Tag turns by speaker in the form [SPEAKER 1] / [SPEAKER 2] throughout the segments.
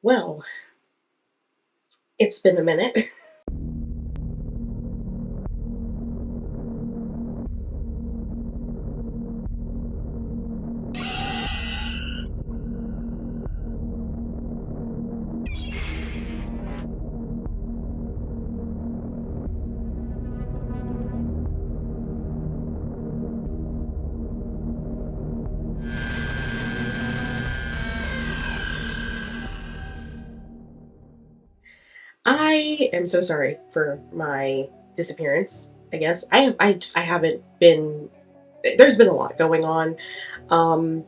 [SPEAKER 1] Well, it's been a minute. I am so sorry for my disappearance. I guess I haven't been. There's been a lot going on, um,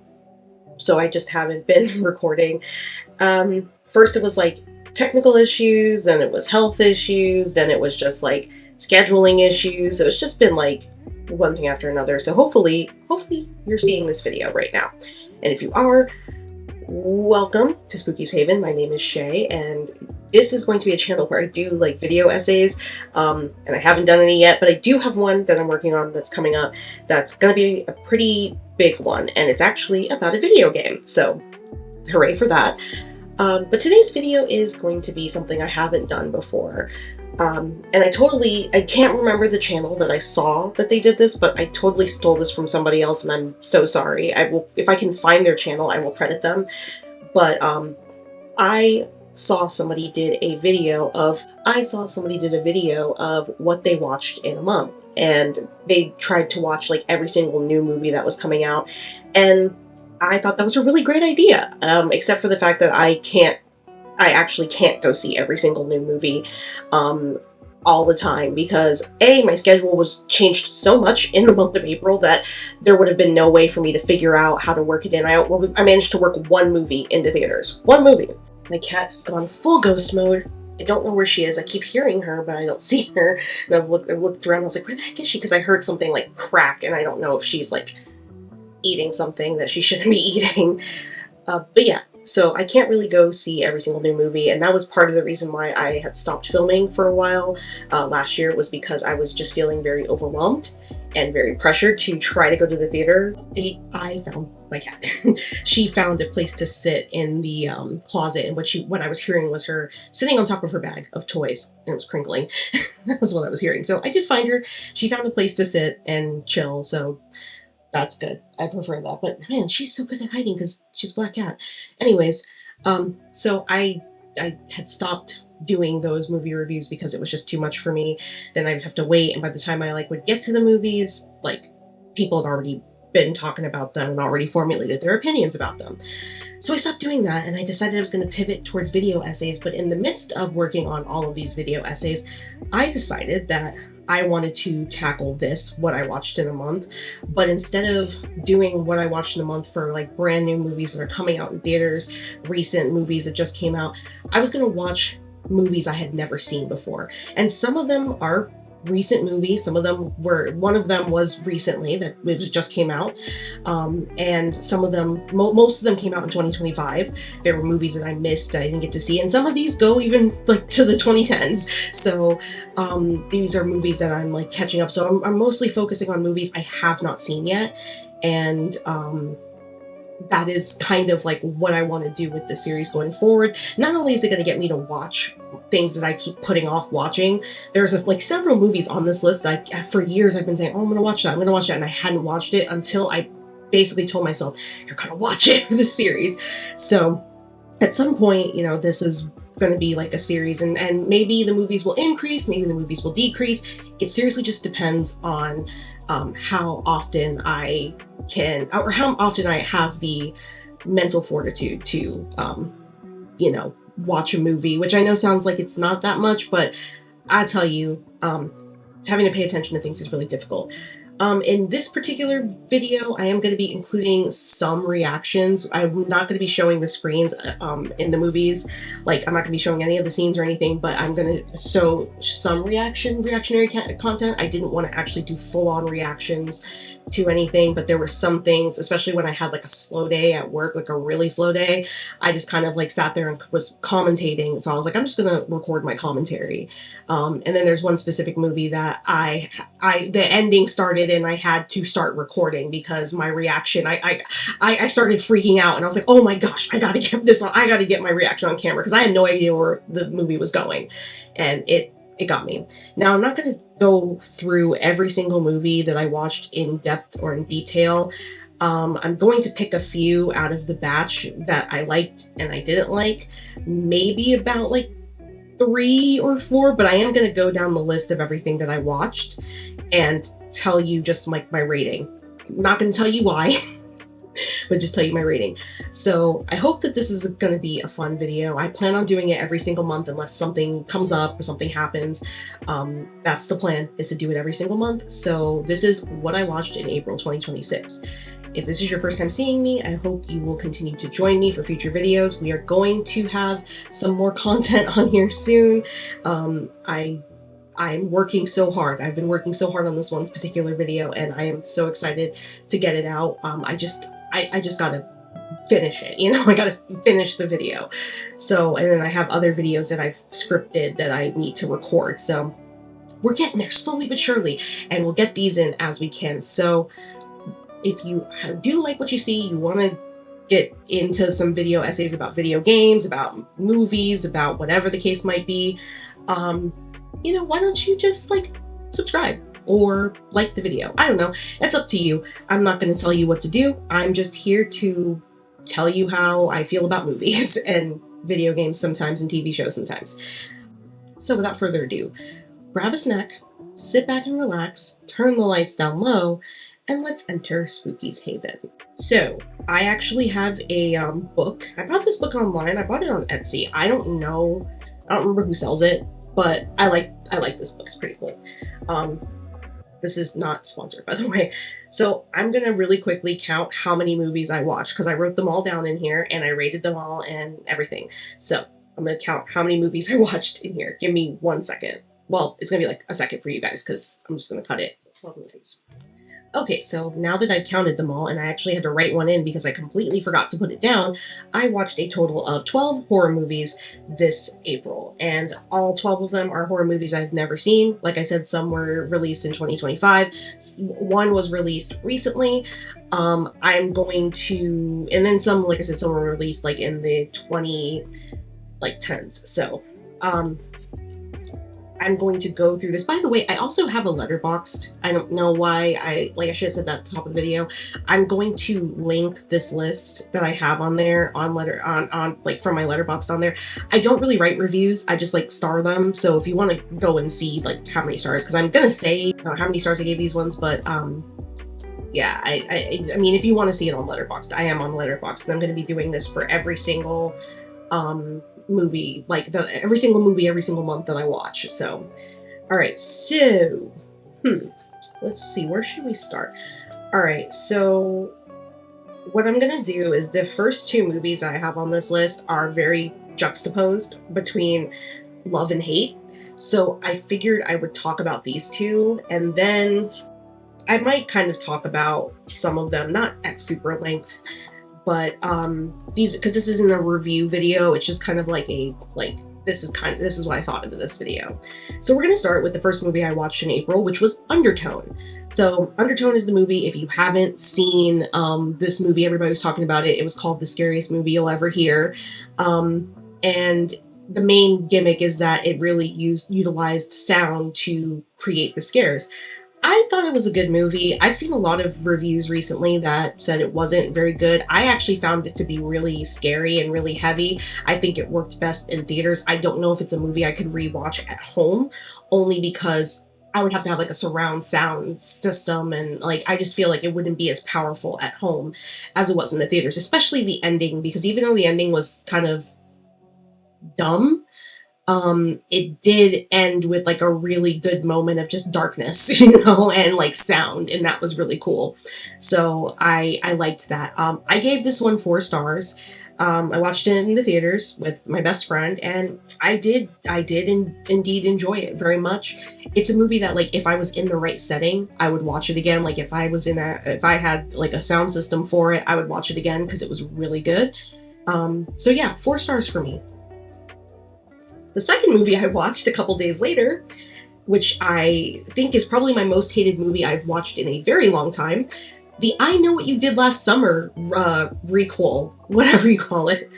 [SPEAKER 1] so I just haven't been recording. First, it was like technical issues, then it was health issues, then it was just like scheduling issues. So it's just been like one thing after another. So hopefully you're seeing this video right now, and if you are, welcome to Spooky's Haven. My name is Shay, and this is going to be a channel where I do like video essays, and I haven't done any yet, but I do have one that I'm working on that's coming up that's going to be a pretty big one, and it's actually about a video game, so hooray for that. But today's video is going to be something I haven't done before. And I can't remember the channel that I saw that they did this, but I totally stole this from somebody else, and I'm so sorry. If I can find their channel, I will credit them. But I saw somebody did a video of what they watched in a month, and they tried to watch like every single new movie that was coming out, and I thought that was a really great idea. Except for the fact that I actually can't go see every single new movie all the time because my schedule was changed so much in the month of April that there would have been no way for me to figure out how to work it in. I managed to work one movie into theaters. One movie. My cat has gone full ghost mode. I don't know where she is. I keep hearing her, but I don't see her. And I've looked around. I was like, where the heck is she? Because I heard something like crack, and I don't know if she's like eating something that she shouldn't be eating. But yeah, so I can't really go see every single new movie, and that was part of the reason why I had stopped filming for a while last year, was because I was just feeling very overwhelmed and very pressured to try to go to the theater. I found my cat. She found a place to sit in the closet, and what I was hearing was her sitting on top of her bag of toys, and it was crinkling. That was what I was hearing. So I did find her. She found a place to sit and chill, so that's good. I prefer that. But man, she's so good at hiding because she's a black cat. Anyways, so I had stopped doing those movie reviews because it was just too much for me. Then I'd have to wait, and by the time I would get to the movies, people had already been talking about them and already formulated their opinions about them. So I stopped doing that, and I decided I was going to pivot towards video essays. But in the midst of working on all of these video essays, I decided that I wanted to tackle what I watched in a month, but instead of doing what I watched in a month for brand new movies that are coming out in theaters, recent movies that just came out, I was going to watch movies I had never seen before. And some of them are recent movies. One of them was recently, that it just came out. And some of them, most of them came out in 2025. There were movies that I missed that I didn't get to see. And some of these go even to the 2010s. So these are movies that I'm catching up. So I'm mostly focusing on movies I have not seen yet. And that is kind of what I want to do with the series going forward. Not only is it going to get me to watch things that I keep putting off watching, there's several movies on this list that for years I've been saying, oh, I'm going to watch that, and I hadn't watched it until I basically told myself, you're going to watch it, this series. So at some point, this is going to be a series, and maybe the movies will increase, maybe the movies will decrease. It seriously just depends on how often I have the mental fortitude to, watch a movie, which I know sounds like it's not that much, but I tell you, having to pay attention to things is really difficult. In this particular video, I am going to be including some reactions. I'm not going to be showing the screens in the movies. I'm not going to be showing any of the scenes or anything, but I'm going to show some reactionary content. I didn't want to actually do full-on reactions to anything, but there were some things, especially when I had a slow day at work, a really slow day, I just kind of sat there and was commentating. So I was I'm just gonna record my commentary. And then there's one specific movie that the ending started excited and I had to start recording because my reaction, I started freaking out and I was like, oh my gosh, I gotta get this on, I gotta get my reaction on camera because I had no idea where the movie was going, and it got me. Now, I'm not going to go through every single movie that I watched in depth or in detail. I'm going to pick a few out of the batch that I liked and I didn't like. Maybe about like 3 or 4, but I am going to go down the list of everything that I watched and tell you just like my rating. I'm not going to tell you why, but just tell you my rating. So I hope that this is going to be a fun video. I plan on doing it every single month unless something comes up or something happens. That's the plan, is to do it every single month. So this is what I watched in April 2026. If this is your first time seeing me, I hope you will continue to join me for future videos. We are going to have some more content on here soon. I'm working so hard. I've been working so hard on this one particular video, and I am so excited to get it out. I just gotta finish it, you know, I gotta finish the video. So, and then I have other videos that I've scripted that I need to record. So we're getting there slowly but surely, and we'll get these in as we can. So if you do like what you see, you want to get into some video essays about video games, about movies, about whatever the case might be, you know, why don't you just like subscribe or like the video? I don't know. It's up to you. I'm not going to tell you what to do. I'm just here to tell you how I feel about movies and video games sometimes and TV shows sometimes. So without further ado, grab a snack, sit back and relax, turn the lights down low, and let's enter Spooky's Haven. So I actually have a book. I bought this book online. I bought it on Etsy. I don't remember who sells it, but I like this book. It's pretty cool. This is not sponsored, by the way. So I'm gonna really quickly count how many movies I watched because I wrote them all down in here and I rated them all and everything. So I'm gonna count how many movies I watched in here. Give me 1 second. Well, it's gonna be like a second for you guys because I'm just gonna cut it. 12 movies. Okay, so now that I've counted them all, and I actually had to write one in because I completely forgot to put it down, I watched a total of 12 horror movies this April, and all 12 of them are horror movies I've never seen. Like I said, some were released in 2025, one was released recently, I'm going to, and then some, like I said, some were released like in the 2010s, so, I'm going to go through this. By the way, I also have a Letterboxd. I don't know why I should have said that at the top of the video. I'm going to link this list that I have on there on like from my Letterboxd on there. I don't really write reviews. I just like star them. So if you want to go and see like how many stars, because I'm gonna say how many stars I gave these ones, but yeah, I mean, if you want to see it on Letterboxd, I am on Letterboxd, and I'm going to be doing this for every single movie, like every single movie every single month that I watch. So all right, so let's see, where should we start? All right, so what I'm gonna do is the first 2 movies I have on this list are very juxtaposed between love and hate, so I figured I would talk about these 2, and then I might kind of talk about some of them, not at super length, but these, because this isn't a review video, it's just kind of like this is what I thought of this video. So we're gonna start with the first movie I watched in April, which was Undertone. So Undertone is the movie. If you haven't seen this movie, everybody was talking about it. It was called The Scariest Movie You'll Ever Hear, and the main gimmick is that it really utilized sound to create the scares. I thought it was a good movie. I've seen a lot of reviews recently that said it wasn't very good. I actually found it to be really scary and really heavy. I think it worked best in theaters. I don't know if it's a movie I could rewatch at home, only because I would have to have like a surround sound system, and like I just feel like it wouldn't be as powerful at home as it was in the theaters, especially the ending, because even though the ending was kind of dumb, it did end with like a really good moment of just darkness, you know, and like sound, and that was really cool. So I liked that. I gave this one 4 stars. I watched it in the theaters with my best friend, and I did indeed enjoy it very much. It's a movie that, like, if I was in the right setting, I would watch it again. Like if I had like a sound system for it, I would watch it again because it was really good. So yeah, 4 stars for me. The second movie I watched a couple days later which I think is probably my most hated movie I've watched in a very long time. The I Know What You Did Last Summer requel, whatever you call it.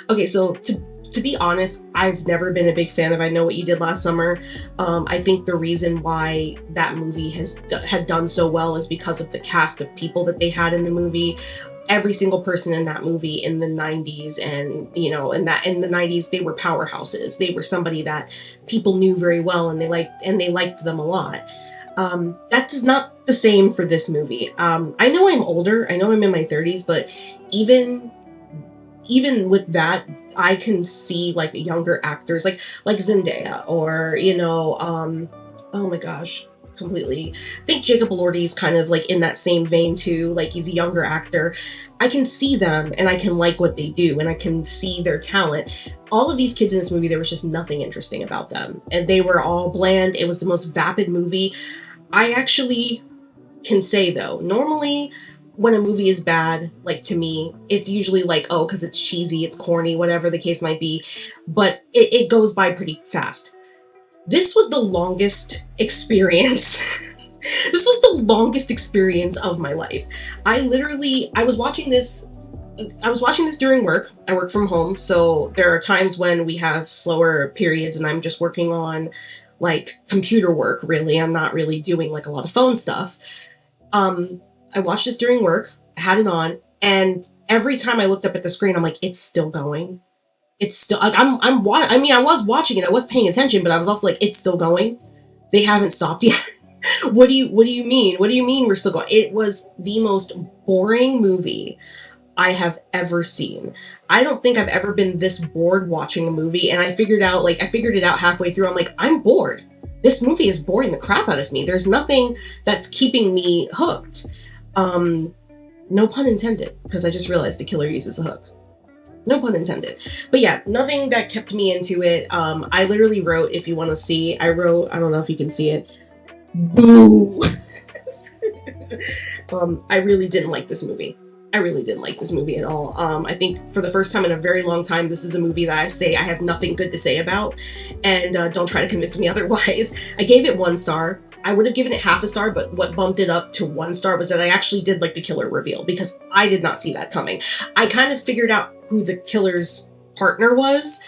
[SPEAKER 1] Okay, so to be honest, I've never been a big fan of I Know What You Did Last Summer. I think the reason why that movie had done so well is because of the cast of people that they had in the movie. Every single person in that movie in the 90s, and in the 90s, they were powerhouses. They were somebody that people knew very well, and they liked them a lot. That is not the same for this movie. I know I'm older. I know I'm in my 30s, but even with that, I can see like younger actors like Zendaya, or oh my gosh, completely. I think Jacob Elordi is kind of like in that same vein too. Like, he's a younger actor. I can see them and I can like what they do and I can see their talent. All of these kids in this movie, there was just nothing interesting about them, and they were all bland. It was the most vapid movie. I actually can say though, normally when a movie is bad, like, to me, it's usually like, oh, because it's cheesy, it's corny, whatever the case might be, but it goes by pretty fast. This was the longest experience. This was the longest experience of my life. I was watching this during work. I work from home, so there are times when we have slower periods and I'm just working on like computer work, really. I'm not really doing like a lot of phone stuff. I watched this during work, I had it on, and every time I looked up at the screen, I'm like, it's still going. It's still, like, I was watching it, I was paying attention, but I was also like, it's still going. They haven't stopped yet. What do you mean? What do you mean we're still going? It was the most boring movie I have ever seen. I don't think I've ever been this bored watching a movie, and I figured it out halfway through. I'm like, I'm bored. This movie is boring the crap out of me. There's nothing that's keeping me hooked. No pun intended, because I just realized the killer uses a hook. No pun intended. But yeah, nothing that kept me into it. I literally wrote, if you want to see, I don't know if you can see it. Boo! I really didn't like this movie. I really didn't like this movie at all. I think for the first time in a very long time, this is a movie that I say I have nothing good to say about, and don't try to convince me otherwise. I gave it 1 star. I would have given it half a star, but what bumped it up to 1 star was that I actually did like the killer reveal, because I did not see that coming. I kind of figured out who the killer's partner was,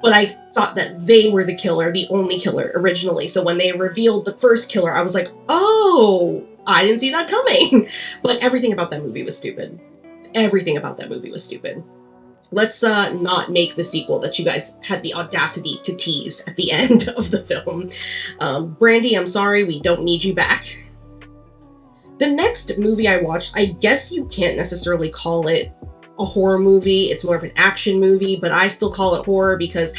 [SPEAKER 1] but I thought that they were the killer, the only killer originally. So when they revealed the first killer, I was like, oh, I didn't see that coming. But everything about that movie was stupid. Everything about that movie was stupid. Let's not make the sequel that you guys had the audacity to tease at the end of the film. Brandy, I'm sorry, we don't need you back. The next movie I watched, I guess you can't necessarily call it a horror movie. It's more of an action movie, but I still call it horror because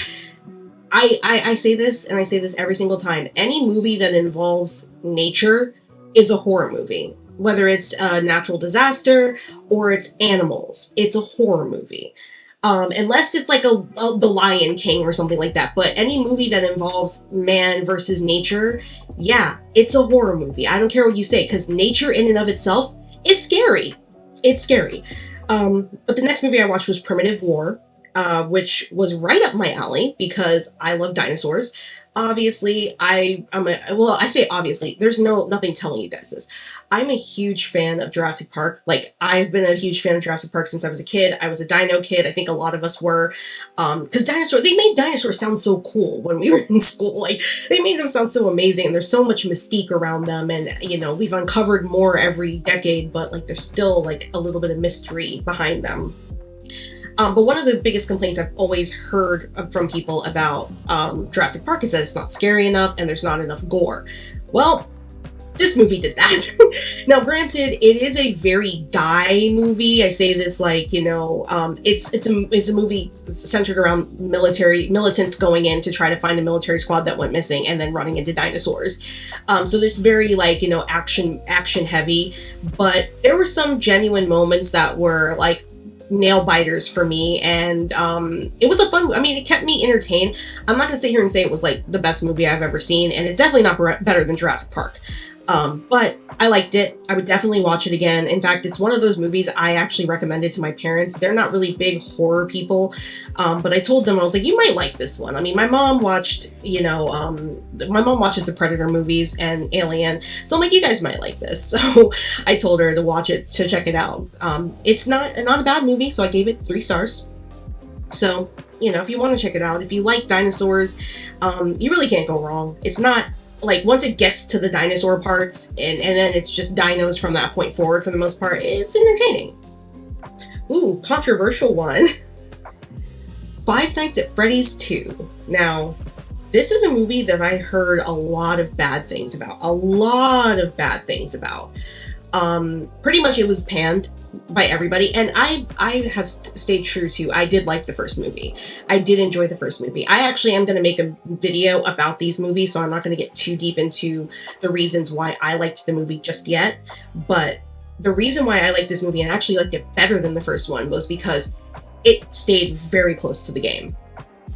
[SPEAKER 1] I say this, and I say this every single time. Any movie that involves nature is a horror movie. Whether it's a natural disaster or it's animals, it's a horror movie. Unless it's like The Lion King or something like that. But any movie that involves man versus nature, yeah, it's a horror movie. I don't care what you say, because nature in and of itself is scary. It's scary. But the next movie I watched was Primitive War, which was right up my alley because I love dinosaurs. Obviously, I say obviously, there's nothing telling you guys this. I'm a huge fan of Jurassic Park. Like, I've been a huge fan of Jurassic Park since I was a kid. I was a dino kid. I think a lot of us were. Because they made dinosaurs sound so cool when we were in school. Like, they made them sound so amazing, and there's so much mystique around them, and, we've uncovered more every decade, but, like, there's still, like, a little bit of mystery behind them. But one of the biggest complaints I've always heard from people about Jurassic Park is that it's not scary enough and there's not enough gore. Well, this movie did that. Now, granted, it is a very guy movie. I say this like, it's a movie centered around militants going in to try to find a military squad that went missing and then running into dinosaurs. So there's very action heavy, but there were some genuine moments that were like nail biters for me, and it was a fun, it kept me entertained. I'm not gonna sit here and say it was like the best movie I've ever seen, and it's definitely not better than Jurassic Park. But I liked it. I would definitely watch it again. In fact, it's one of those movies I actually recommended to my parents. They're not really big horror people, but I told them, I was like, you might like this one. I mean, my mom watched, my mom watches the Predator movies and Alien, so I'm like, you guys might like this. So I told her to watch it, to check it out. It's not a bad movie, so I gave it 3 stars. So, if you want to check it out, if you like dinosaurs, you really can't go wrong. It's not, like, once it gets to the dinosaur parts and then it's just dinos from that point forward for the most part, it's entertaining. Ooh, controversial one. Five Nights at Freddy's 2. Now, this is a movie that I heard a lot of bad things about. Pretty much it was panned by everybody, and I have stayed true to, I did like the first movie. I did enjoy the first movie. I actually am going to make a video about these movies, so I'm not going to get too deep into the reasons why I liked the movie just yet, but the reason why I liked this movie and actually liked it better than the first one was because it stayed very close to the game.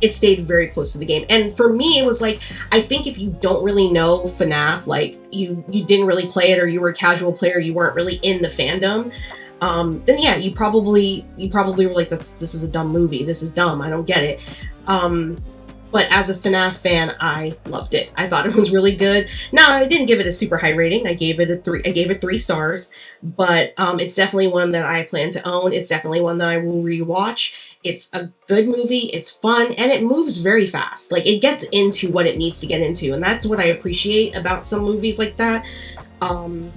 [SPEAKER 1] And for me, it was like, I think if you don't really know FNAF, like you didn't really play it, or you were a casual player, you weren't really in the fandom, then yeah, you probably were like, this is a dumb movie. This is dumb. I don't get it. But as a FNAF fan, I loved it. I thought it was really good. Now, I didn't give it a super high rating. I gave it 3 stars, but it's definitely one that I plan to own. It's definitely one that I will rewatch. It's a good movie, it's fun, and it moves very fast. Like, it gets into what it needs to get into, and that's what I appreciate about some movies like that. When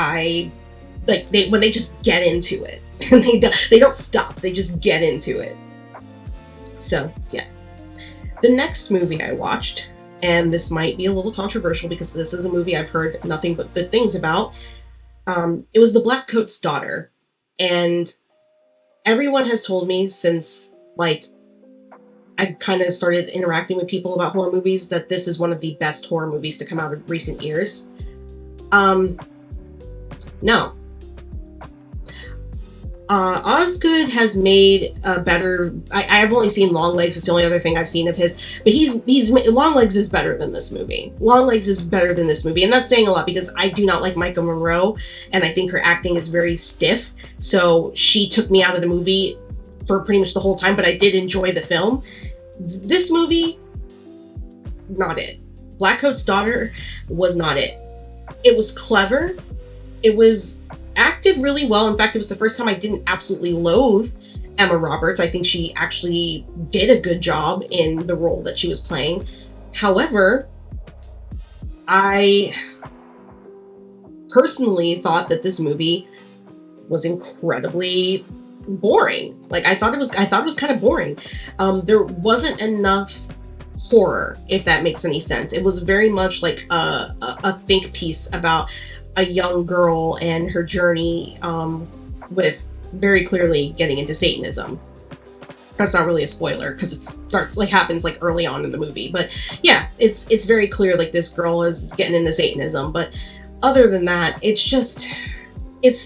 [SPEAKER 1] they just get into it. And they don't stop, they just get into it. So, yeah. The next movie I watched, and this might be a little controversial because this is a movie I've heard nothing but good things about, it was The Black Coat's Daughter. And everyone has told me since, like, I kind of started interacting with people about horror movies that this is one of the best horror movies to come out of recent years. No. Osgood has made a better... I've only seen Longlegs, it's the only other thing I've seen of his, but Longlegs is better than this movie. And that's saying a lot because I do not like Micah Monroe, and I think her acting is very stiff, so she took me out of the movie for pretty much the whole time, but I did enjoy the film. This movie, not it. Black Coat's Daughter was not it. It was clever. It was acted really well. In fact, it was the first time I didn't absolutely loathe Emma Roberts. I think she actually did a good job in the role that she was playing. However, I personally thought that this movie was incredibly boring. Like, I thought it was kind of boring. There wasn't enough horror, if that makes any sense. It was very much like a think piece about a young girl and her journey with very clearly getting into Satanism. That's not really a spoiler because happens early on in the movie, but yeah, it's very clear like this girl is getting into Satanism. But other than that, it's just it's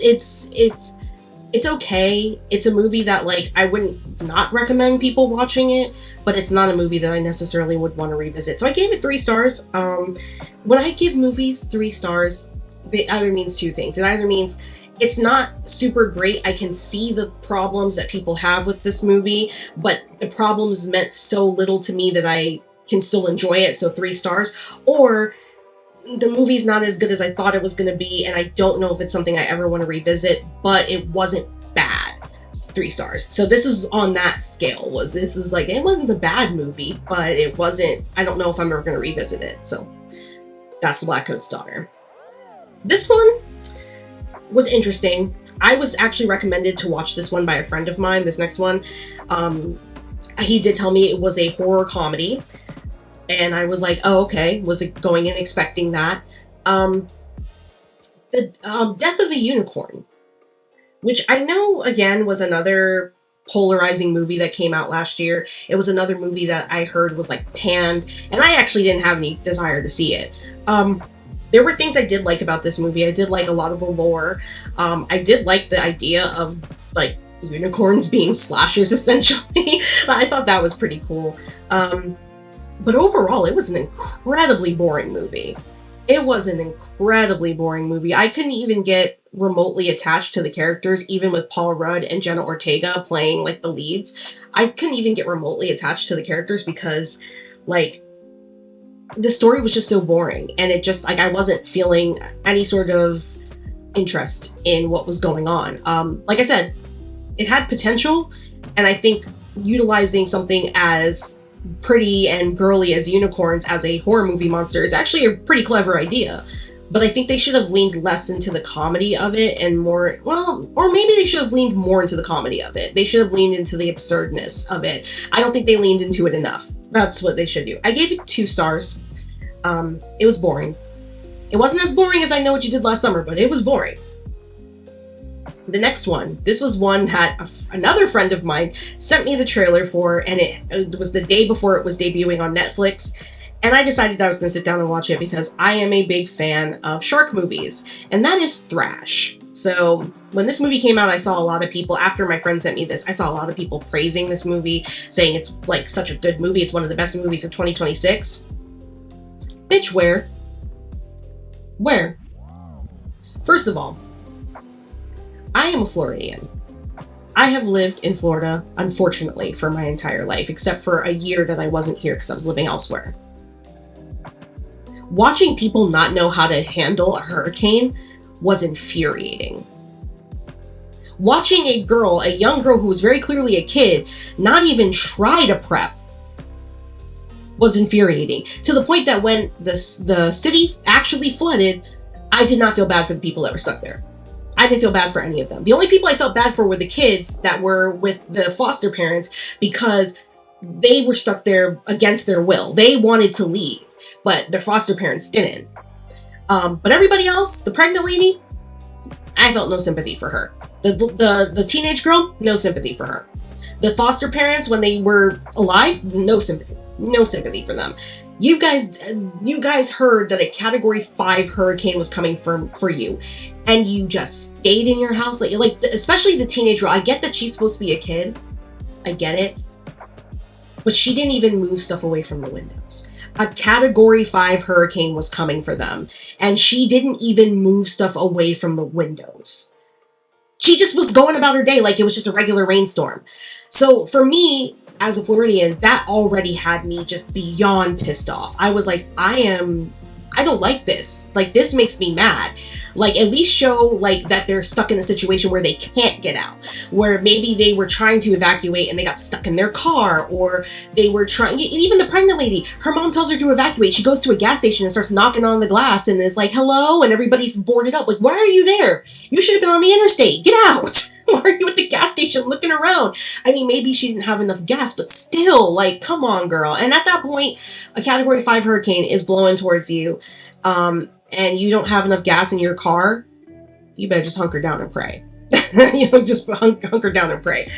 [SPEAKER 1] okay. It's a movie that, like, I wouldn't not recommend people watching it, but it's not a movie that I necessarily would want to revisit. So I gave it 3 stars. When I give movies 3 stars, it either means 2 things. It either means it's not super great. I can see the problems that people have with this movie, but the problems meant so little to me that I can still enjoy it, so 3 stars. Or the movie's not as good as I thought it was going to be, and I don't know if it's something I ever want to revisit, but it wasn't bad. 3 stars. So this is on that scale. It wasn't a bad movie, but it wasn't, I don't know if I'm ever going to revisit it. So that's The Black Coat's Daughter. This one was interesting. I was actually recommended to watch this one by a friend of mine, this next one. He did tell me it was a horror comedy, and I was like, oh, okay. Was it going in expecting that? The Death of a Unicorn, which I know, again, was another polarizing movie that came out last year. It was another movie that I heard was, like, panned, and I actually didn't have any desire to see it. There were things I did like about this movie. I did like a lot of the lore. I did like the idea of, like, unicorns being slashers, essentially. I thought that was pretty cool. But overall, it was an incredibly boring movie. It was an incredibly boring movie. I couldn't even get remotely attached to the characters, even with Paul Rudd and Jenna Ortega playing like the leads. I couldn't even get remotely attached to the characters because, like, the story was just so boring, and it just, like, I wasn't feeling any sort of interest in what was going on. Like I said, it had potential, and I think utilizing something as pretty and girly as unicorns as a horror movie monster is actually a pretty clever idea. But I think they should have leaned less into the comedy of it and more, well, or maybe they should have leaned more into the comedy of it. They should have leaned into the absurdness of it. I don't think they leaned into it enough. That's what they should do. I gave it 2 stars. It was boring. It wasn't as boring as I Know What You Did Last Summer, but it was boring. The next one, this was one that another friend of mine sent me the trailer for, and it was the day before it was debuting on Netflix, and I decided I was going to sit down and watch it because I am a big fan of shark movies, and that is Thrash. So when this movie came out, I saw a lot of people, after my friend sent me this, I saw a lot of people praising this movie, saying it's like such a good movie, it's one of the best movies of 2026. Bitch, where? Where? First of all, I am a Floridian. I have lived in Florida, unfortunately, for my entire life, except for a year that I wasn't here because I was living elsewhere. Watching people not know how to handle a hurricane was infuriating. Watching a young girl who was very clearly a kid, not even try to prep was infuriating. To the point that when the city actually flooded, I did not feel bad for the people that were stuck there. I didn't feel bad for any of them. The only people I felt bad for were the kids that were with the foster parents because they were stuck there against their will. They wanted to leave, but their foster parents didn't. But everybody else, the pregnant lady, I felt no sympathy for her. The teenage girl, no sympathy for her. The foster parents, when they were alive, no sympathy. No sympathy for them. You guys heard that a Category 5 hurricane was coming for you, and you just stayed in your house. Like especially the teenage girl. I get that she's supposed to be a kid. I get it. But she didn't even move stuff away from the windows. A Category 5 hurricane was coming for them, and she didn't even move stuff away from the windows. She just was going about her day like it was just a regular rainstorm. So for me, as a Floridian, that already had me just beyond pissed off. I was like, I don't like this. Like, this makes me mad. Like, at least show, like, that they're stuck in a situation where they can't get out. Where maybe they were trying to evacuate and they got stuck in their car, or they were trying, even the pregnant lady, her mom tells her to evacuate. She goes to a gas station and starts knocking on the glass and is like, hello, and everybody's boarded up. Like, why are you there? You should have been on the interstate. Get out. Why are you at the gas station looking around? I mean, maybe she didn't have enough gas, but still, like, come on, girl. And at that point, a Category 5 hurricane is blowing towards you, and you don't have enough gas in your car, you better just hunker down and pray. Just hunker down and pray.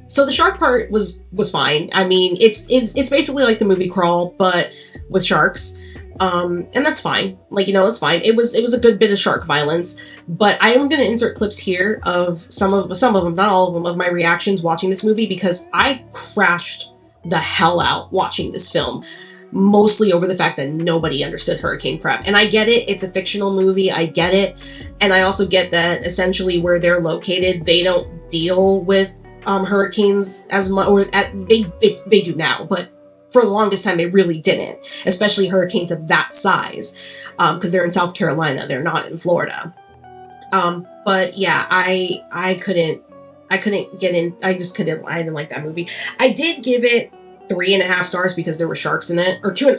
[SPEAKER 1] So the shark part was fine. I mean, it's basically like the movie Crawl, but with sharks. And that's fine. Like, it's fine. It was a good bit of shark violence, but I am going to insert clips here of some of them, not all of them, of my reactions watching this movie, because I crashed the hell out watching this film, mostly over the fact that nobody understood hurricane prep. And I get it. It's a fictional movie. I get it. And I also get that essentially where they're located, they don't deal with hurricanes as much, or they do now, but for the longest time, they really didn't, especially hurricanes of that size, because they're in South Carolina. They're not in Florida. But yeah, I couldn't get in. I didn't like that movie. I did give it 3.5 stars because there were sharks in it, or 2.5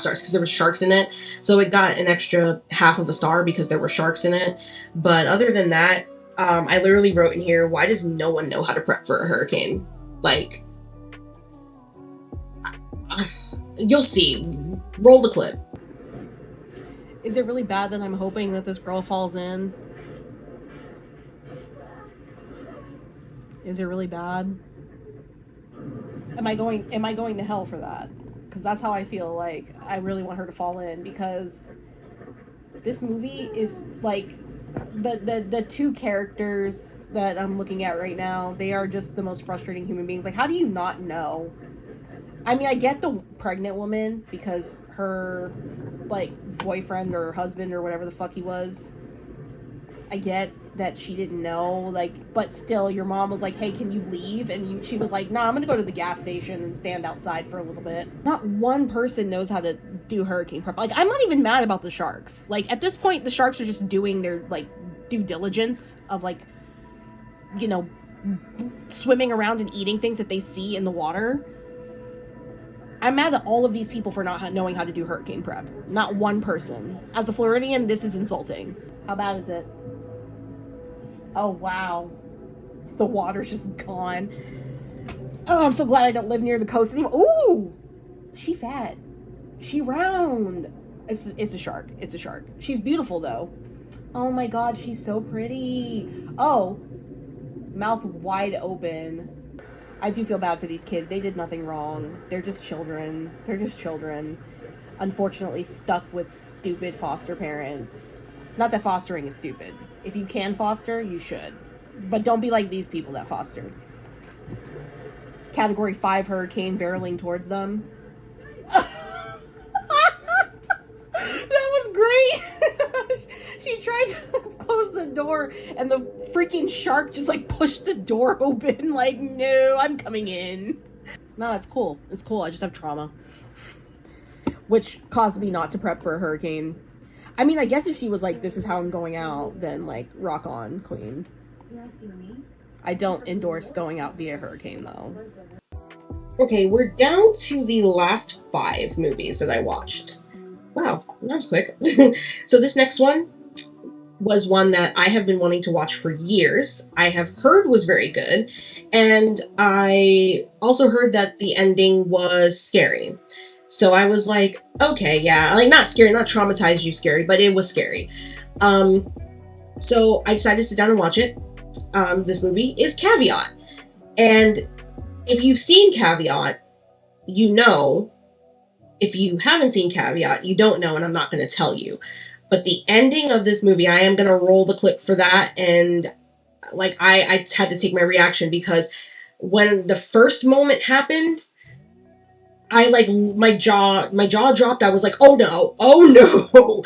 [SPEAKER 1] stars because there were sharks in it. So it got an extra 0.5 star because there were sharks in it. But other than that, I literally wrote in here, why does no one know how to prep for a hurricane? Like, you'll see. Roll the clip. Is it really bad that I'm hoping that this girl falls in? Is it really bad? Am I going to hell for that? Because that's how I feel. Like, I really want her to fall in, because this movie is like the 2 characters that I'm looking at right now, they are just the most frustrating human beings. Like, how do you not know
[SPEAKER 2] I mean, I get the pregnant woman because her, like, boyfriend or husband or whatever the fuck he was. I get that she didn't know, like, but still, your mom was like, "Hey, can you leave?" And she was like, "Nah, I'm gonna go to the gas station and stand outside for a little bit." Not one person knows how to do hurricane prep. Like, I'm not even mad about the sharks. Like, at this point, the sharks are just doing their, like, due diligence of, like, you know, swimming around and eating things that they see in the water. I'm mad at all of these people for not knowing how to do hurricane prep. Not one person. As a Floridian, this is insulting. How bad is it? Oh, wow. The water's just gone. Oh, I'm so glad I don't live near the coast anymore. Ooh! She fat. She round. It's a shark. It's a shark. She's beautiful, though. Oh my god, she's so pretty. Oh. Mouth wide open. I do feel bad for these kids. They did nothing wrong. They're just children. They're just children. Unfortunately, stuck with stupid foster parents. Not that fostering is stupid. If you can foster, you should. But don't be like these people that fostered. Category 5 hurricane barreling towards them. That was great. She tried to close the door and the freaking shark just like pushed the door open like, no, I'm coming in. No, it's cool. It's cool. I just have trauma. Which caused me not to prep for a hurricane. I mean, I guess if she was like, this is how I'm going out, then like, rock on, queen. I don't endorse going out via hurricane, though.
[SPEAKER 1] Okay, we're down to the last 5 movies that I watched. Wow, that was quick. So this next one was one that I have been wanting to watch for years. I have heard was very good, and I also heard that the ending was scary. So I was like, okay, yeah, like not scary, not traumatized you scary, but it was scary. So I decided to sit down and watch it. This movie is Caveat. And if you've seen Caveat, you know. If you haven't seen Caveat, you don't know, and I'm not going to tell you. But the ending of this movie, I am going to roll the clip for that, and like I had to take my reaction because when the first moment happened, I like my jaw dropped. I was like, oh no, oh no.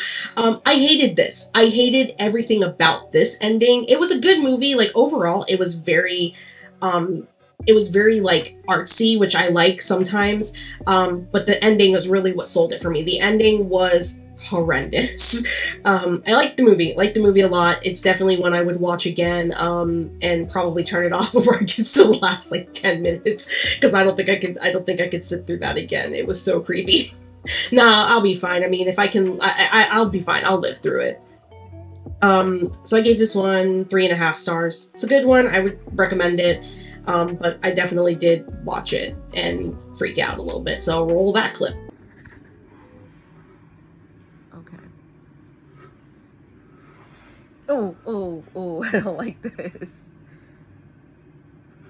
[SPEAKER 1] I hated this. I hated everything about this ending. It was a good movie. Like overall, it was very like artsy, which I like sometimes. But the ending was really what sold it for me. The ending was horrendous. I liked the movie a lot. It's definitely one I would watch again, and probably turn it off before it gets to the last like 10 minutes, because I don't think I could sit through that again. It was so creepy. Nah, I'll be fine. I mean, if I can, I'll be fine. I'll live through it. So I gave this one 3.5 stars. It's a good one. I would recommend it. But I definitely did watch it and freak out a little bit. So roll that clip.
[SPEAKER 2] Oh, I don't like this.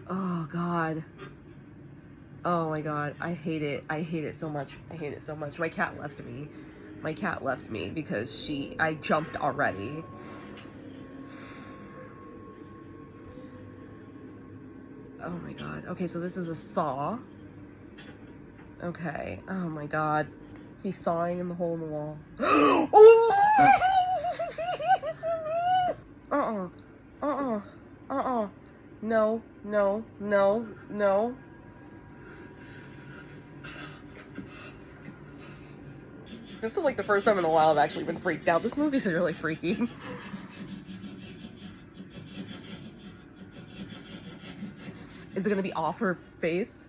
[SPEAKER 2] Oh, God. Oh, my God. I hate it. I hate it so much. I hate it so much. My cat left me. My cat left me because I jumped already. Oh, my God. Okay, so this is a saw. Okay. Oh, my God. He's sawing in the hole in the wall. Oh! No. This is like the first time in a while I've actually been freaked out. This movie's really freaky. Is it gonna be off her face?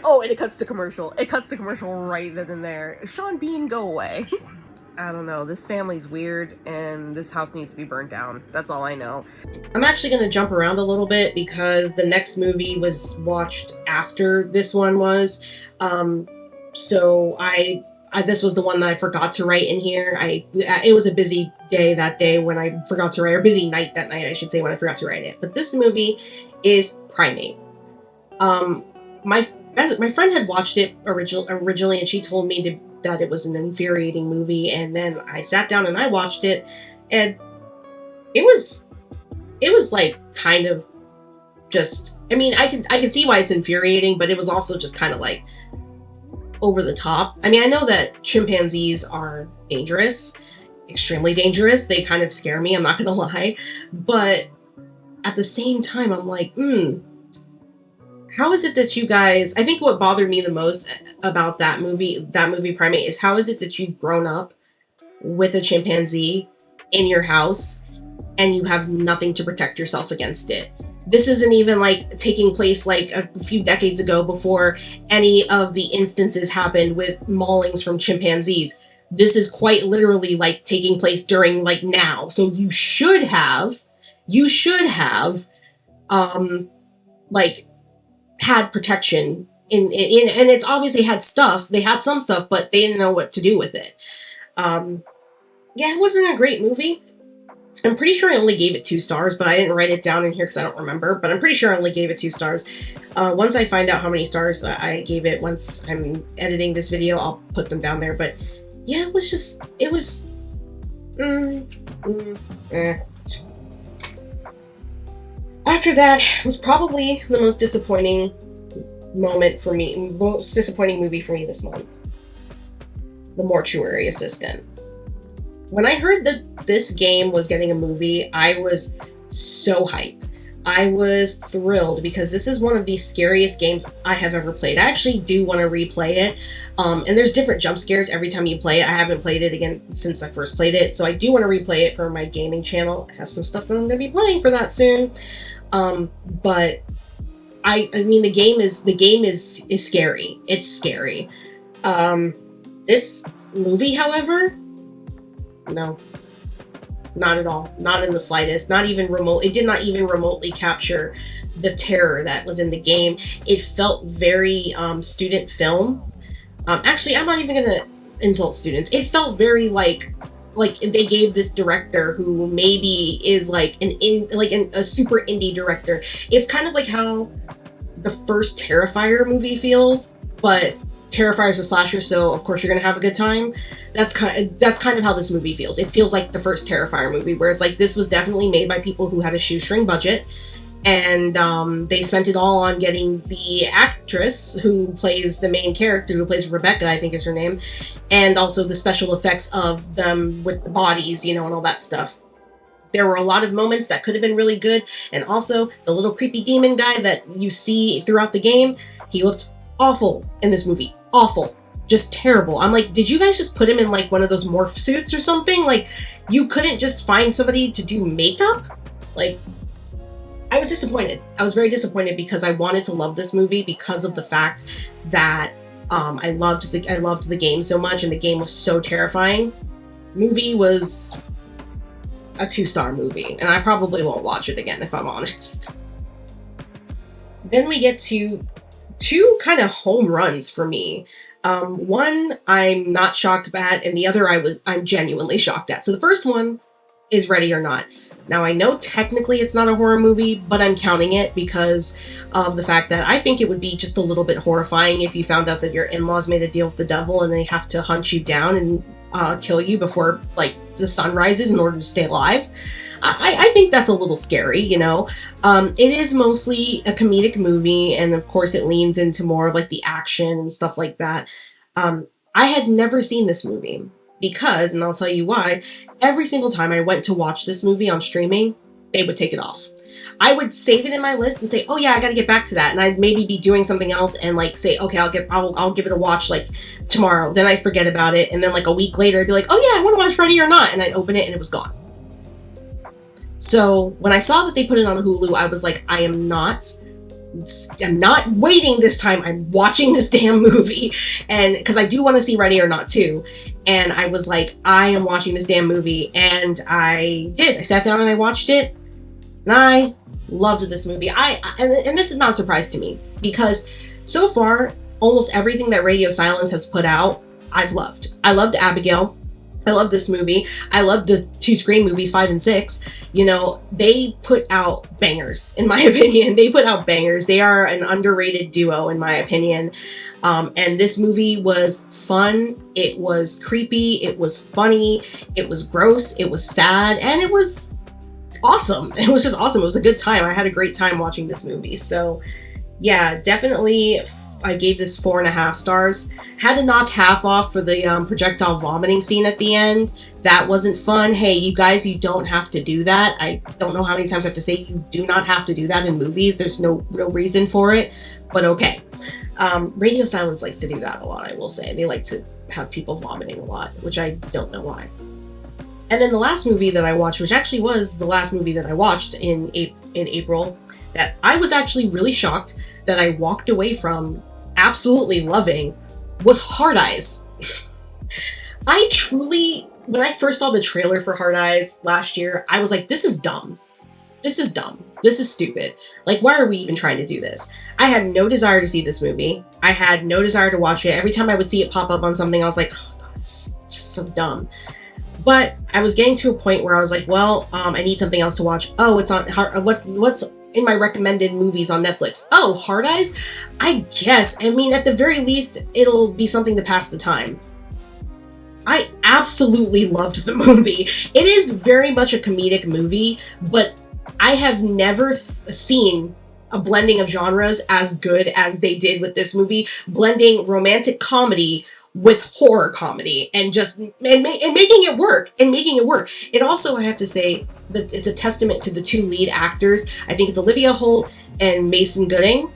[SPEAKER 2] Oh, and it cuts to commercial. It cuts to commercial right then and there. Sean Bean, go away. I don't know. This family's weird, and this house needs to be burnt down. That's all I know.
[SPEAKER 1] I'm actually going to jump around a little bit because the next movie was watched after this one was. So this was the one that I forgot to write in here. It was a busy day that day when I forgot to write, or busy night that night, I should say, when I forgot to write it. But this movie is Primate. My friend had watched it originally, and she told me that it was an infuriating movie, and then I sat down and I watched it, and it was it was like kind of just, I mean, I can see why it's infuriating, but it was also just kind of like over the top. I mean, I know that chimpanzees are dangerous, extremely dangerous. They kind of scare me, I'm not gonna lie. But at the same time, I'm like, how is it that you guys, I think what bothered me the most about that movie Primate, is how is it that you've grown up with a chimpanzee in your house and you have nothing to protect yourself against it? This isn't even like taking place like a few decades ago before any of the instances happened with maulings from chimpanzees. This is quite literally like taking place during like now. So you should have like had protection in and it's obviously had stuff. They had some stuff, but they didn't know what to do with it. Yeah, it wasn't a great movie. I'm pretty sure I only gave it 2 stars, but I didn't write it down in here because I don't remember. But I'm pretty sure I only gave it 2 stars. Once I find out how many stars I gave it, once I'm editing this video, I'll put them down there. But yeah, it was After that was probably the most disappointing movie for me this month. The Mortuary Assistant. When I heard that this game was getting a movie, I was so hyped. I was thrilled because this is one of the scariest games I have ever played. I actually do want to replay it. And there's different jump scares every time you play it. I haven't played it again since I first played it, so I do want to replay it for my gaming channel. I have some stuff that I'm going to be playing for that soon. But I mean, the game is scary. It's scary. This movie, however, no, not at all. Not in the slightest. Not even remote. It did not even remotely capture the terror that was in the game. It felt very student film. Actually, I'm not even gonna insult students. It felt very like they gave this director who maybe is like a super indie director. It's kind of like how the first Terrifier movie feels, but Terrifier's a slasher, so of course you're gonna have a good time. That's kind of how this movie feels. It feels like the first Terrifier movie, where it's like this was definitely made by people who had a shoestring budget, and they spent it all on getting the actress who plays the main character, who plays Rebecca, I think is her name, and also the special effects of them with the bodies, and all that stuff. There were a lot of moments that could have been really good, and also the little creepy demon guy that you see throughout the game, he looked awful in this movie. Awful. Just terrible. I'm like, did you guys just put him in like one of those morph suits or something? Like, you couldn't just find somebody to do makeup? Like, I was disappointed. I was very disappointed because I wanted to love this movie because of the fact that I loved the game so much, and the game was so terrifying. Movie was a 2-star movie, and I probably won't watch it again if I'm honest. Then we get to 2 kind of home runs for me. One I'm not shocked at, and the other I'm genuinely shocked at. So the first one is Ready or Not. Now, I know technically it's not a horror movie, but I'm counting it because of the fact that I think it would be just a little bit horrifying if you found out that your in-laws made a deal with the devil and they have to hunt you down and kill you before like the sun rises in order to stay alive. I think that's a little scary, It is mostly a comedic movie, and of course it leans into more of like the action and stuff like that. I had never seen this movie because, and I'll tell you why, every single time I went to watch this movie on streaming, they would take it off. I would save it in my list and say, oh yeah, I gotta get back to that. And I'd maybe be doing something else and like say, okay, I'll give it a watch like tomorrow. Then I'd forget about it. And then like a week later, I'd be like, oh yeah, I want to watch Ready or Not. And I'd open it and it was gone. So when I saw that they put it on Hulu, I was like, I'm not waiting this time. I'm watching this damn movie. And because I do want to see Ready or Not too. And I was like, I am watching this damn movie. And I did. I sat down and I watched it. And I loved this movie. And this is not a surprise to me because so far, almost everything that Radio Silence has put out, I've loved. I loved Abigail. I love this movie. I love the 2 Scream movies, 5 and 6. They put out bangers, in my opinion. They put out bangers. They are an underrated duo, in my opinion. And this movie was fun. It was creepy. It was funny. It was gross. It was sad. And it was awesome. It was just awesome. It was a good time. I had a great time watching this movie. So yeah, definitely I gave this 4.5 stars. Had to knock half off for the projectile vomiting scene at the end. That wasn't fun. Hey, you guys, you don't have to do that. I don't know how many times I have to say you do not have to do that in movies. There's no real reason for it, but okay. Radio Silence likes to do that a lot, I will say. They like to have people vomiting a lot, which I don't know why. And then the last movie that I watched, which actually was the last movie that I watched in April, that I was actually really shocked that I walked away from absolutely loving, was Hard Eyes. I truly, when I first saw the trailer for Hard Eyes last year, I was like, this is dumb. This is dumb. This is stupid. Like, why are we even trying to do this? I had no desire to see this movie. I had no desire to watch it. Every time I would see it pop up on something, I was like, oh God, it's just so dumb. But I was getting to a point where I was like, well, I need something else to watch. Oh, it's on, what's in my recommended movies on Netflix? Oh, Hard Eyes? I guess. I mean, at the very least, it'll be something to pass the time. I absolutely loved the movie. It is very much a comedic movie, but I have never seen a blending of genres as good as they did with this movie, blending romantic comedy with horror comedy and making it work. It also, I have to say that it's a testament to the two lead actors. I think it's Olivia Holt and Mason Gooding.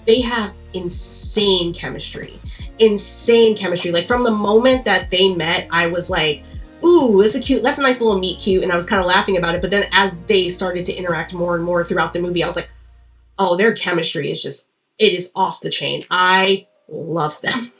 [SPEAKER 1] They have insane chemistry. Like, from the moment that they met, I was like, ooh, that's a nice little meet cute, and I was kind of laughing about it. But then as they started to interact more and more throughout the movie, I was like, oh, their chemistry is it is off the chain. I love them.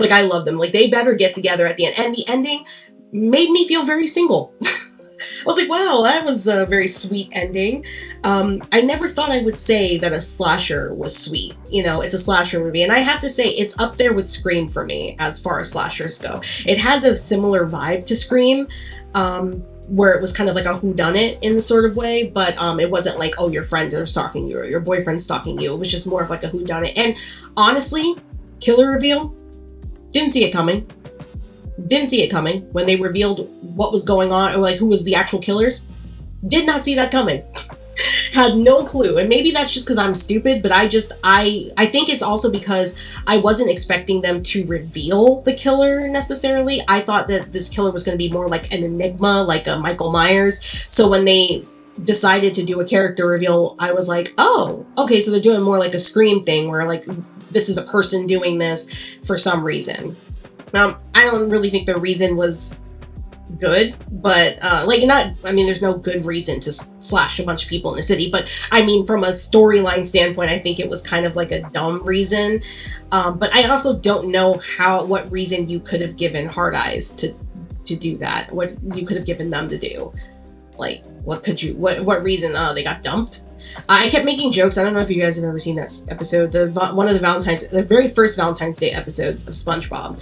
[SPEAKER 1] Like, I love them. Like, they better get together at the end. And the ending made me feel very single. I was like, wow, that was a very sweet ending. I never thought I would say that a slasher was sweet. You know, it's a slasher movie. And I have to say, it's up there with Scream for me as far as slashers go. It had the similar vibe to Scream, where it was kind of like a whodunit in the sort of way, but it wasn't like, oh, your friends are stalking you or your boyfriend's stalking you. It was just more of like a whodunit. And honestly, killer reveal, didn't see it coming when they revealed what was going on, or like who was the actual killers. Did not see that coming. Had no clue. And maybe that's just because I'm stupid, but I think it's also because I wasn't expecting them to reveal the killer necessarily. I thought that this killer was going to be more like an enigma, like a Michael Myers. So when they decided to do a character reveal, I was like, oh, okay, so they're doing more like a Scream thing where like this is a person doing this for some reason. I don't really think the reason was good, but there's no good reason to slash a bunch of people in a city, but I mean, from a storyline standpoint, I think it was kind of like a dumb reason. But I also don't know what reason you could have given Hard Eyes to do that. What you could have given them to do. Like, what reason? They got dumped? I kept making jokes. I don't know if you guys have ever seen that episode. One of the very first Valentine's Day episodes of SpongeBob.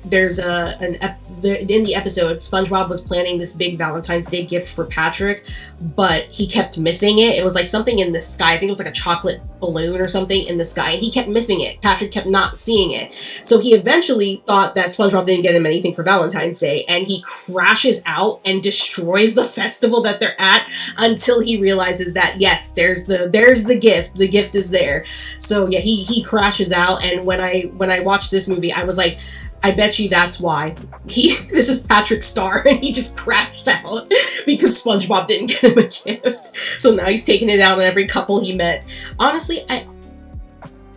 [SPEAKER 1] There's in the episode, SpongeBob was planning this big Valentine's Day gift for Patrick, but he kept missing it. It was like something in the sky. I think it was like a chocolate balloon or something in the sky, and he kept missing it. Patrick kept not seeing it. So he eventually thought that SpongeBob didn't get him anything for Valentine's Day, and he crashes out and destroys the festival that they're at until he realizes that, yes, there's the gift. The gift is there. So yeah, he crashes out, and when I watched this movie, I was like, I bet you that's why this is Patrick's star, and he just crashed out because SpongeBob didn't get him a gift. So now he's taking it out on every couple he met. Honestly,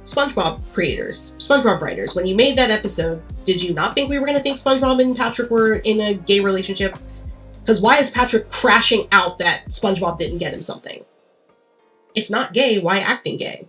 [SPEAKER 1] SpongeBob creators, SpongeBob writers, when you made that episode, did you not think we were going to think SpongeBob and Patrick were in a gay relationship? Because why is Patrick crashing out that SpongeBob didn't get him something? If not gay, why acting gay?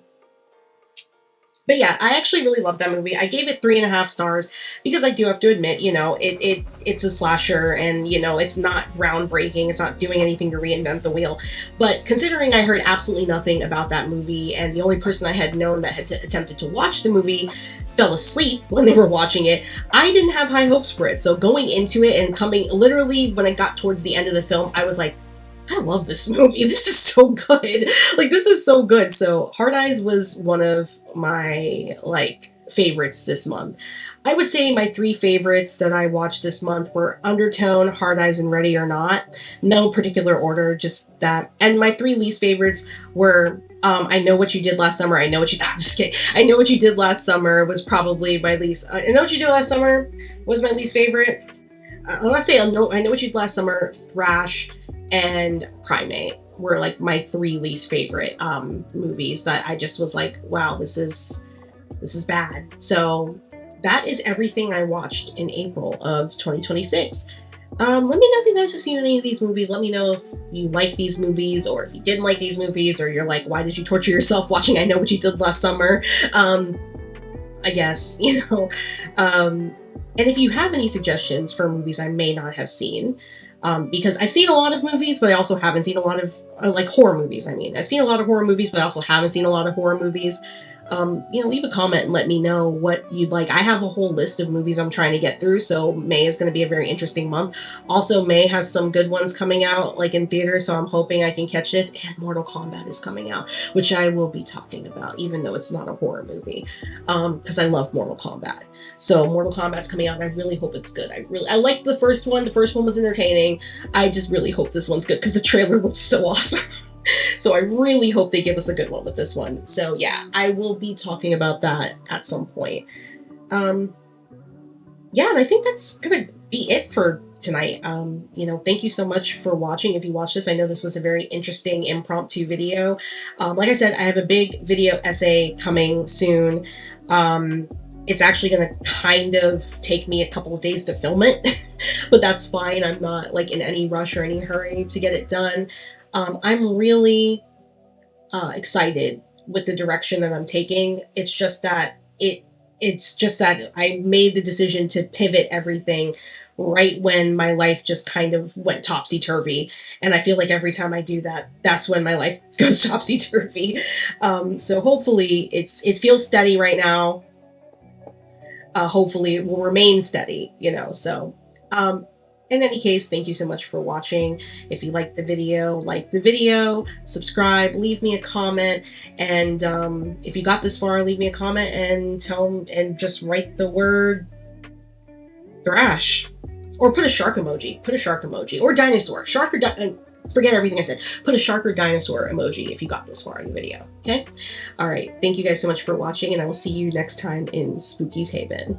[SPEAKER 1] But yeah, I actually really loved that movie. I gave it 3.5 stars because I do have to admit, you know, it's a slasher, and, you know, it's not groundbreaking. It's not doing anything to reinvent the wheel. But considering I heard absolutely nothing about that movie, and the only person I had known that had attempted to watch the movie fell asleep when they were watching it, I didn't have high hopes for it. So going into it and literally when it got towards the end of the film, I was like, I love this movie. This is so good. Like, this is so good. So Hard Eyes was one of my, like, favorites this month. I would say my 3 favorites that I watched this month were Undertone, Hard Eyes, and Ready or Not. No particular order, just that. And my 3 least favorites were I Know What You Did Last Summer. I'm just kidding. I Know What You Did Last Summer was probably my least. I Know What You Did Last Summer was my least favorite. I want to say I Know What You Did Last Summer, Thrash, and Primate were like my 3 least favorite movies that I just was like, wow, this is bad. So that is everything I watched in April of 2026. Let me know if you guys have seen any of these movies. Let me know if you like these movies, or if you didn't like these movies, or you're like, why did you torture yourself watching I Know What You Did Last Summer? I guess, and if you have any suggestions for movies I may not have seen, because I've seen a lot of movies, but I also haven't seen a lot of, like, horror movies. I mean, I've seen a lot of horror movies, but I also haven't seen a lot of horror movies. Leave a comment and let me know what you'd like. I have a whole list of movies I'm trying to get through, so May is going to be a very interesting month. Also, May has some good ones coming out, like in theaters, so I'm hoping I can catch this. And Mortal Kombat is coming out, which I will be talking about, even though it's not a horror movie, because I love Mortal Kombat. So Mortal Kombat's coming out, and I really hope it's good. I liked the first one. The first one was entertaining. I just really hope this one's good, because the trailer looked so awesome. So I really hope they give us a good one with this one. So yeah, I will be talking about that at some point. And I think that's gonna be it for tonight. Thank you so much for watching. If you watched this, I know this was a very interesting impromptu video. Like I said, I have a big video essay coming soon. It's actually going to kind of take me a couple of days to film it, but that's fine. I'm not like in any rush or any hurry to get it done. I'm really excited with the direction that I'm taking. It's just that I made the decision to pivot everything right when my life just kind of went topsy-turvy. And I feel like every time I do that, that's when my life goes topsy-turvy. So hopefully it feels steady right now. Hopefully it will remain steady, so, in any case, thank you so much for watching. If you liked the video, like the video, subscribe, leave me a comment, and if you got this far, leave me a comment and just write the word thrash, or put a shark emoji, or dinosaur, shark or forget everything I said. Put a shark or dinosaur emoji if you got this far in the video. Okay? All right. Thank you guys so much for watching, and I will see you next time in Spooky's Haven.